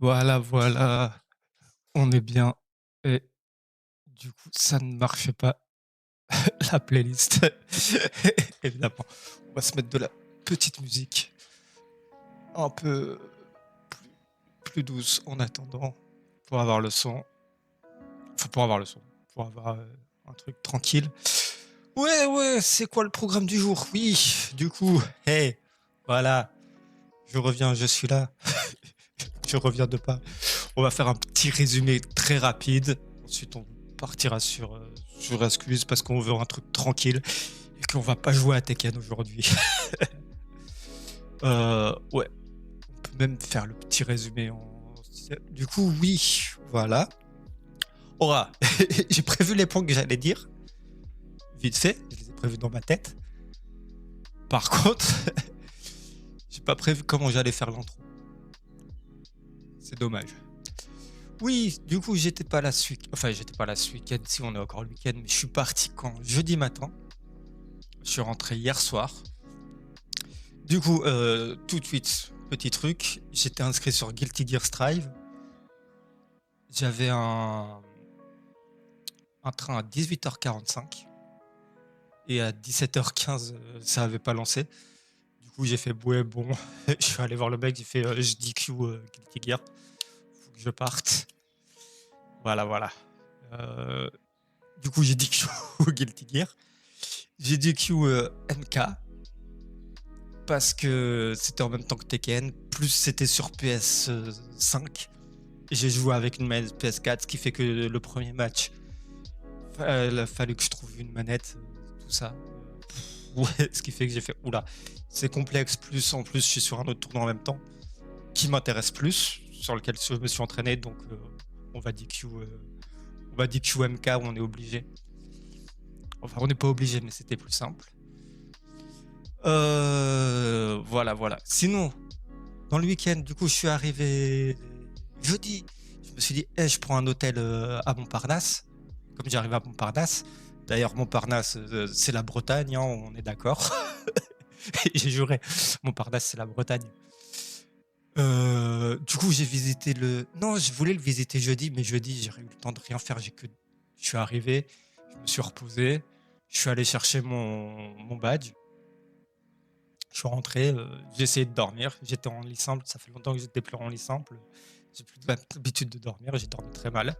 Voilà, voilà, on est bien et du coup, ça ne marchait pas la playlist. Évidemment, on va se mettre de la petite musique un peu plus plus douce en attendant pour avoir le son pour avoir le son, pour avoir, un truc tranquille. Ouais, ouais, c'est quoi le programme du jour? Oui, du coup, hey, voilà, je reviens, je suis là. Je reviens de pas. On va faire un petit résumé très rapide. Ensuite, on partira sur Excuse parce qu'on veut un truc tranquille et qu'on va pas jouer à Tekken aujourd'hui. Ouais, on peut même faire le petit résumé en du coup, oui, voilà. Aura, j'ai prévu les points que j'allais dire, vite fait, je les ai prévus dans ma tête. Par contre, j'ai pas prévu comment j'allais faire l'intro. C'est dommage. Oui, du coup, j'étais pas là ce week-end, si on est encore le week-end, mais je suis parti quand? Jeudi matin. Je suis rentré hier soir. Du coup, tout de suite, petit truc, j'étais inscrit sur Guilty Gear Strive. J'avais un train à 18h45 et à 17h15, ça avait pas lancé. Du coup, j'ai fait: «Ouais, bon», je suis allé voir le mec, j'ai fait: «Je DQ, Guilty Gear, faut que je parte». Voilà, voilà. Heu, du coup, j'ai DQ Guilty Gear. J'ai DQ, MK parce que c'était en même temps que Tekken, plus c'était sur PS5. J'ai joué avec une manette PS4, ce qui fait que le premier match, il a fallu que je trouve une manette, tout ça. Ouais, ce qui fait que j'ai fait: «Ouh là, c'est complexe», plus en plus je suis sur un autre tournoi en même temps, qui m'intéresse plus, sur lequel je me suis entraîné donc on va DQ, on va DQ MK où on est obligé. Enfin, on n'est pas obligé, mais c'était plus simple. Voilà, voilà. Sinon, dans le week-end, du coup, je suis arrivé jeudi. Je me suis dit: «Eh, je prends un hôtel, à Montparnasse». Comme j'arrive à Montparnasse, d'ailleurs Montparnasse, c'est la Bretagne, hein, on est d'accord? J'ai juré, Montparnasse, c'est la Bretagne. Du coup, j'ai visité le non, je voulais le visiter jeudi, mais jeudi, j'ai eu le temps de rien faire. Je suis arrivé, je me suis reposé, je suis allé chercher mon badge. Je suis rentré, j'ai essayé de dormir. J'étais en lit simple, ça fait longtemps que j'étais plus en lit simple. J'ai plus l'habitude de dormir, j'ai dormi très mal.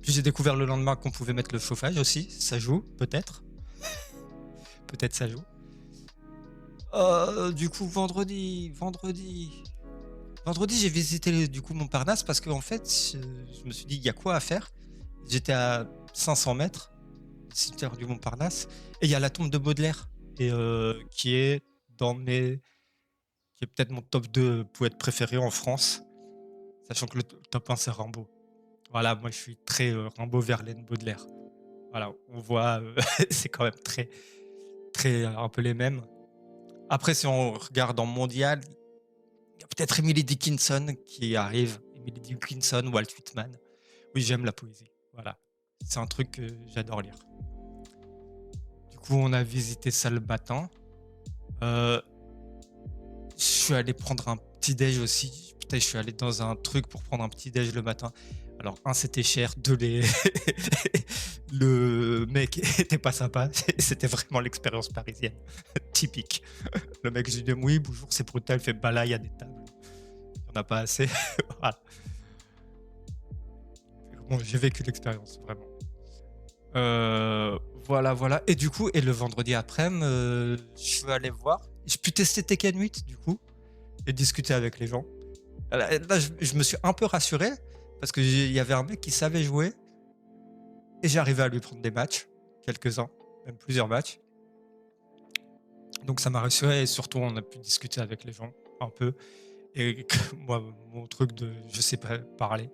Puis j'ai découvert le lendemain qu'on pouvait mettre le chauffage aussi, ça joue, peut-être. Peut-être ça joue. Du coup, vendredi, j'ai visité du coup Montparnasse parce qu'en fait, je me suis dit: «Il y a quoi à faire?» J'étais à 500 mètres du cimetière du Montparnasse et il y a la tombe de Baudelaire et dans mes qui est peut-être mon top 2 poète préféré en France, sachant que le top 1 c'est Rimbaud. Voilà, moi je suis très, Rimbaud, Verlaine, Baudelaire. Voilà, on voit, c'est quand même très, très, un peu les mêmes. Après si on regarde en mondial, il y a peut-être Emily Dickinson qui arrive. Emily Dickinson, Walt Whitman. Oui, j'aime la poésie, voilà. C'est un truc que j'adore lire. Du coup, on a visité ça le matin. Heu, je suis allé prendre un petit déj aussi. Putain, je suis allé dans un truc pour prendre un petit déj le matin. Alors, un, c'était cher. Deux, le mec était pas sympa. C'était vraiment l'expérience parisienne. Typique. Le mec, je lui dis: «Oui, bonjour, c'est brutal». Il fait: «Bah là, il y a des tables. Il y en a pas assez». Voilà. Bon, j'ai vécu l'expérience, vraiment. Voilà, voilà. Et du coup, le vendredi après-midi, je suis allé voir. J'ai pu tester Tekken 8, du coup, et discuter avec les gens. Là, je me suis un peu rassuré parce qu'il y avait un mec qui savait jouer et j'arrivais à lui prendre des matchs, quelques-uns, même plusieurs matchs. Donc ça m'a rassuré et surtout on a pu discuter avec les gens un peu et que moi, mon truc de je sais pas parler,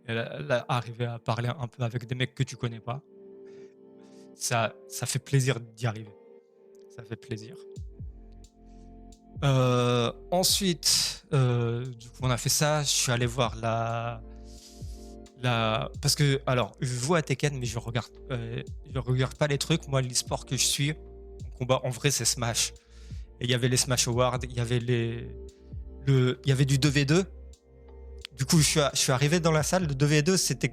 et là, arriver à parler un peu avec des mecs que tu connais pas, ça fait plaisir d'y arriver. Ça fait plaisir. Ensuite, du coup, on a fait ça. Je suis allé voir la parce que alors, je joue à Tekken, mais je regarde pas les trucs. Moi, l'e-sport que je suis en combat, en vrai, c'est Smash. Et il y avait les Smash Awards, il y avait du 2v2, Du coup, je suis arrivé dans la salle, le 2v2, c'était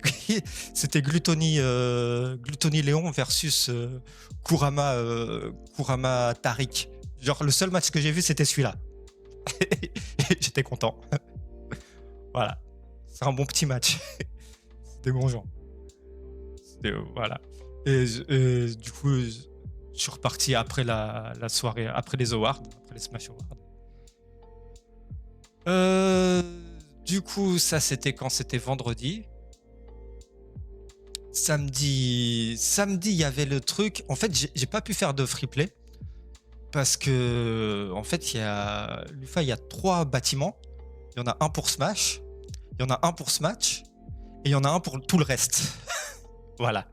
c'était Gluttony Léon versus Kurama Tariq. Genre, le seul match que j'ai vu, c'était celui-là. J'étais content. Voilà. C'est un bon petit match. C'était bon genre. Voilà. Du coup, je suis reparti après la soirée, après les awards, après les Smash Awards. Du coup, ça c'était quand c'était vendredi. Samedi, il y avait le truc. En fait, j'ai pas pu faire de free play parce que en fait, l'UFA, il y a 3 bâtiments. Il y en a un pour Smash, il y en a un pour Smash et il y en a un pour tout le reste. Voilà.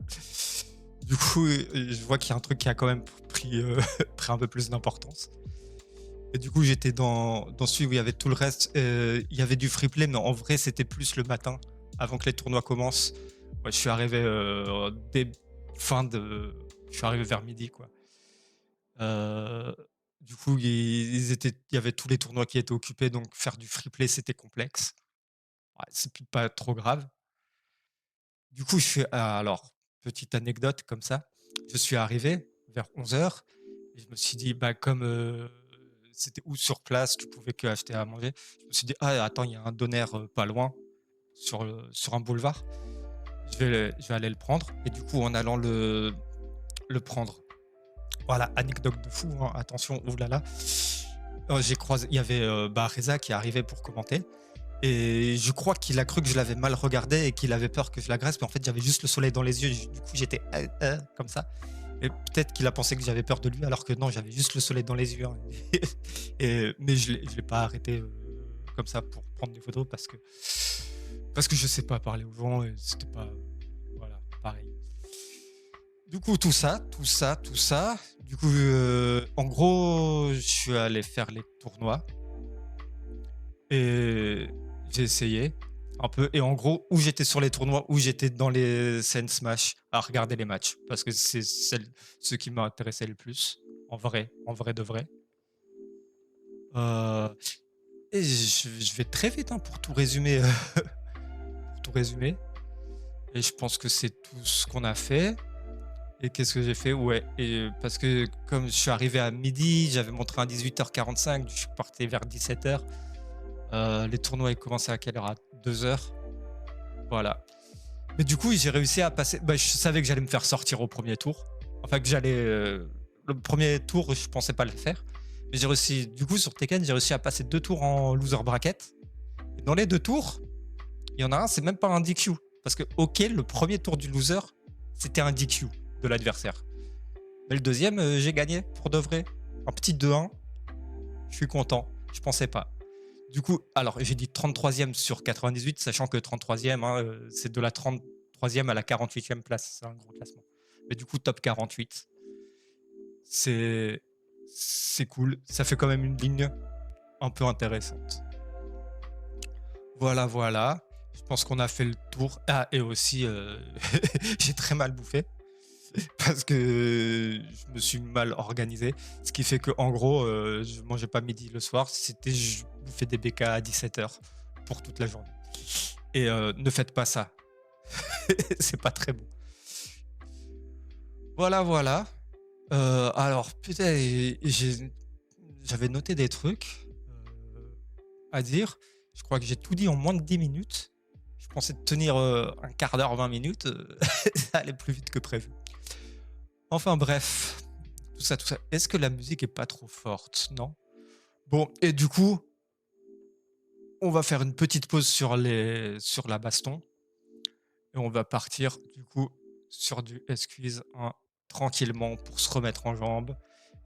Du coup, je vois qu'il y a un truc qui a quand même pris un peu plus d'importance. Et du coup, j'étais dans celui où il y avait tout le reste. Il y avait du free play, mais en vrai, c'était plus le matin, avant que les tournois commencent. Ouais, je suis arrivé je suis arrivé vers midi, quoi. Du coup, il y avait tous les tournois qui étaient occupés, donc faire du free play, c'était complexe. Ouais, c'est pas trop grave. Du coup, alors, petite anecdote comme ça. Je suis arrivé vers 11h et je me suis dit, bah, comme c'était où sur place, tu pouvais que acheter à manger. Je me suis dit, ah, attends, il y a un doner pas loin, sur un boulevard. Je vais aller le prendre. Et du coup, en allant le prendre, voilà, anecdote de fou, hein, attention, oulala. J'ai croisé, il y avait Reza qui arrivait pour commenter. Et je crois qu'il a cru que je l'avais mal regardé et qu'il avait peur que je l'agresse, mais en fait j'avais juste le soleil dans les yeux. Du coup j'étais comme ça. Et peut-être qu'il a pensé que j'avais peur de lui, alors que non, j'avais juste le soleil dans les yeux, hein. Mais je l'ai pas arrêté comme ça pour prendre des photos parce que je sais pas parler aux gens et c'était pas voilà pareil. Du coup tout ça. Du coup en gros je suis allé faire les tournois et j'ai essayé un peu. Et en gros, où j'étais sur les tournois, où j'étais dans les scènes Smash à regarder les matchs. Parce que c'est ce qui m'intéressait le plus. En vrai de vrai. Euh, et je vais très vite, hein, pour tout résumer. Pour tout résumer. Et je pense que c'est tout ce qu'on a fait. Et qu'est-ce que j'ai fait? Ouais. Et parce que comme je suis arrivé à midi, j'avais mon train à 18h45, je suis parti vers 17h. Les tournois ils commençaient à quelle heure? À 2h. Voilà. Mais du coup, j'ai réussi à passer. Bah, je savais que j'allais me faire sortir au premier tour. Enfin, que j'allais. Le premier tour, je pensais pas le faire. Mais j'ai réussi. Du coup, sur Tekken, j'ai réussi à passer 2 tours en loser bracket. Et dans les 2 tours, il y en a un, c'est même pas un DQ. Parce que, ok, le premier tour du loser, c'était un DQ de l'adversaire. Mais le deuxième, j'ai gagné pour de vrai. Un petit 2-1. Je suis content. Je pensais pas. Du coup, alors j'ai dit 33e sur 98, sachant que 33e, hein, c'est de la 33e à la 48e place. C'est un gros classement. Mais du coup, top 48. C'est cool. Ça fait quand même une ligne un peu intéressante. Voilà. Je pense qu'on a fait le tour. Ah, et aussi, j'ai très mal bouffé. Parce que je me suis mal organisé. Ce qui fait que en gros, je mangeais pas midi le soir. C'était je bouffais des BK à 17h pour toute la journée. Et ne faites pas ça. C'est pas très bon. Voilà. Alors, putain, j'avais noté des trucs à dire. Je crois que j'ai tout dit en moins de 10 minutes. Je pensais tenir un quart d'heure, 20 minutes. Ça allait plus vite que prévu. Enfin bref, tout ça. Est-ce que la musique est pas trop forte? Non. Bon, et du coup, on va faire une petite pause sur la baston. Et on va partir, du coup, sur du S-Quiz, hein, tranquillement, pour se remettre en jambes.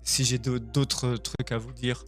Si j'ai d'autres trucs à vous dire.